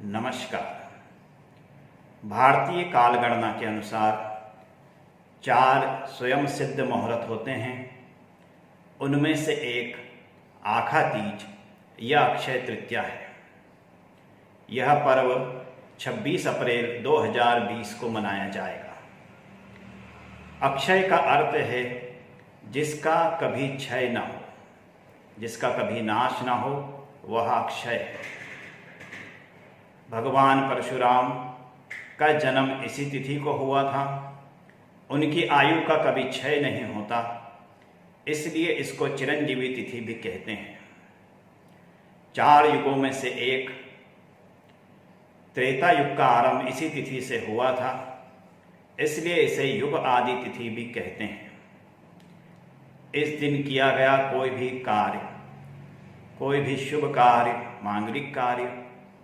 नमस्कार। भारतीय कालगणना के अनुसार 4 स्वयं सिद्ध मुहूर्त होते हैं। उनमें से एक आखा तीज या अक्षय तृतीया है। यह पर्व 26 अप्रैल 2020 को मनाया जाएगा। अक्षय का अर्थ है जिसका कभी क्षय न हो, जिसका कभी नाश न हो, वह अक्षय है। भगवान परशुराम का जन्म इसी तिथि को हुआ था। उनकी आयु का कभी क्षय नहीं होता, इसलिए इसको चिरंजीवी तिथि भी कहते हैं। 4 युगों में से एक त्रेता युग का आरंभ इसी तिथि से हुआ था, इसलिए इसे युग आदि तिथि भी कहते हैं। इस दिन किया गया कोई भी कार्य, कोई भी शुभ कार्य, मांगलिक कार्य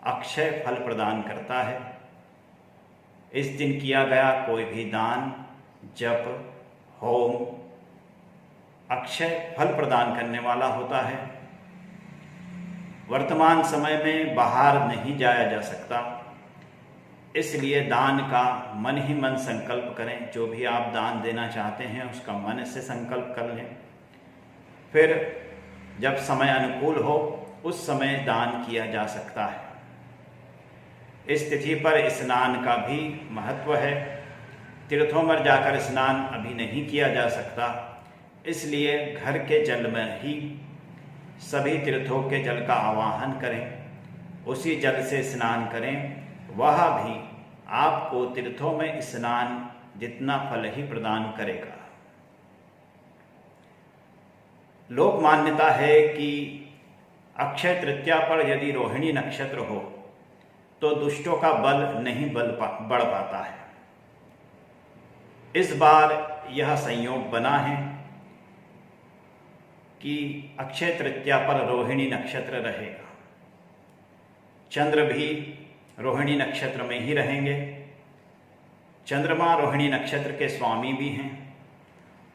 अक्षय फल प्रदान करता है। इस दिन किया गया कोई भी दान, जप, होम अक्षय फल प्रदान करने वाला होता है। वर्तमान समय में बाहर नहीं जाया जा सकता, इसलिए दान का मन ही मन संकल्प करें। जो भी आप दान देना चाहते हैं उसका मन से संकल्प कर लें। फिर जब समय अनुकूल हो उस समय दान किया जा सकता है। इस तिथि पर स्नान का भी महत्व है। तीर्थों में जाकर स्नान अभी नहीं किया जा सकता, इसलिए घर के जल में ही सभी तीर्थों के जल का आवाहन करें, उसी जल से स्नान करें। वह भी आपको तीर्थों में स्नान जितना फल ही प्रदान करेगा। लोक मान्यता है कि अक्षय तृतीया पर यदि रोहिणी नक्षत्र हो तो दुष्टों का बल नहीं बढ़ पाता है। इस बार यह संयोग बना है कि अक्षय तृतीया पर रोहिणी नक्षत्र रहेगा। चंद्र भी रोहिणी नक्षत्र में ही रहेंगे। चंद्रमा रोहिणी नक्षत्र के स्वामी भी हैं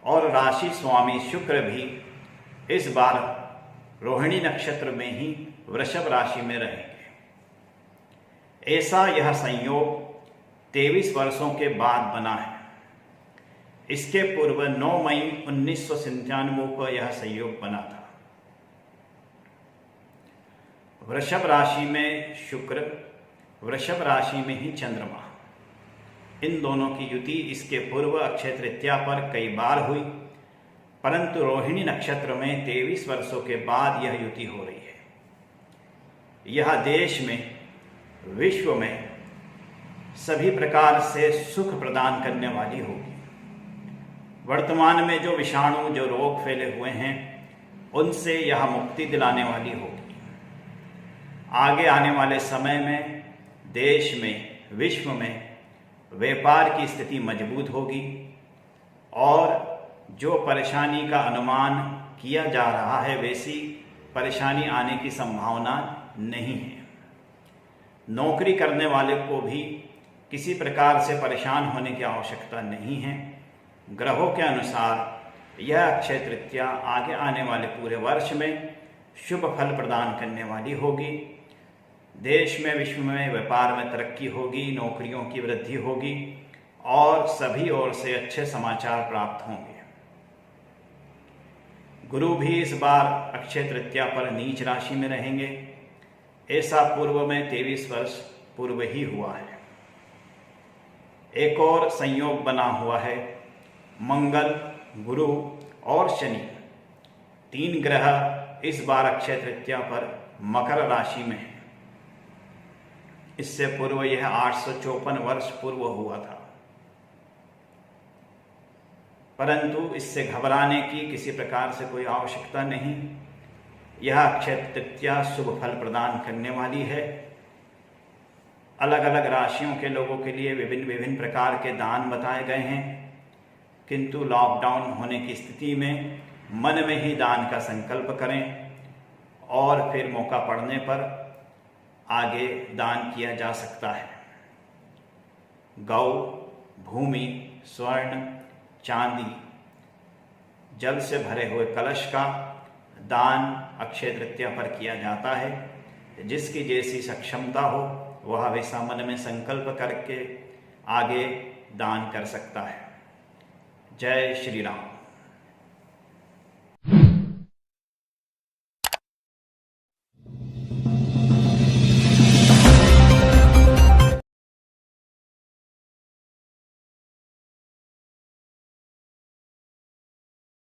और राशि स्वामी शुक्र भी इस बार रोहिणी नक्षत्र में ही वृषभ राशि में रहेंगे। ऐसा यह संयोग 23 वर्षों के बाद बना है। इसके पूर्व 9 मई 1997 को यह संयोग बना था। वृषभ राशि में शुक्र, वृषभ राशि में ही चंद्रमा, इन दोनों की युति इसके पूर्व अक्षय तृतीया पर कई बार हुई, परंतु रोहिणी नक्षत्र में 23 वर्षों के बाद यह युति हो रही है। यह देश में, विश्व में सभी प्रकार से सुख प्रदान करने वाली होगी। वर्तमान में जो विषाणु, जो रोग फैले हुए हैं, उनसे यह मुक्ति दिलाने वाली होगी। आगे आने वाले समय में देश में, विश्व में व्यापार की स्थिति मजबूत होगी और जो परेशानी का अनुमान किया जा रहा है वैसी परेशानी आने की संभावना नहीं है। नौकरी करने वाले को भी किसी प्रकार से परेशान होने की आवश्यकता नहीं है। ग्रहों के अनुसार यह अक्षय तृतीया आगे आने वाले पूरे वर्ष में शुभ फल प्रदान करने वाली होगी। देश में, विश्व में व्यापार में तरक्की होगी, नौकरियों की वृद्धि होगी और सभी ओर से अच्छे समाचार प्राप्त होंगे। गुरु भी इस बार अक्षय तृतीया पर नीच राशि में रहेंगे। ऐसा पूर्व में 23 वर्ष पूर्व ही हुआ है। एक और संयोग बना हुआ है। मंगल, गुरु और शनि, 3 ग्रह इस बार अक्षय तृतीया पर मकर राशि में है। इससे पूर्व यह 854 वर्ष पूर्व हुआ था, परंतु इससे घबराने की किसी प्रकार से कोई आवश्यकता नहीं। यह अक्षय तृतीया शुभ फल प्रदान करने वाली है। अलग अलग राशियों के लोगों के लिए विभिन्न प्रकार के दान बताए गए हैं, किंतु लॉकडाउन होने की स्थिति में मन में ही दान का संकल्प करें और फिर मौका पड़ने पर आगे दान किया जा सकता है। गौ, भूमि, स्वर्ण, चांदी, जल से भरे हुए कलश का दान अक्षय तृतीया पर किया जाता है। जिसकी जैसी सक्षमता हो वह हमेशा मन में संकल्प करके आगे दान कर सकता है। जय श्री राम।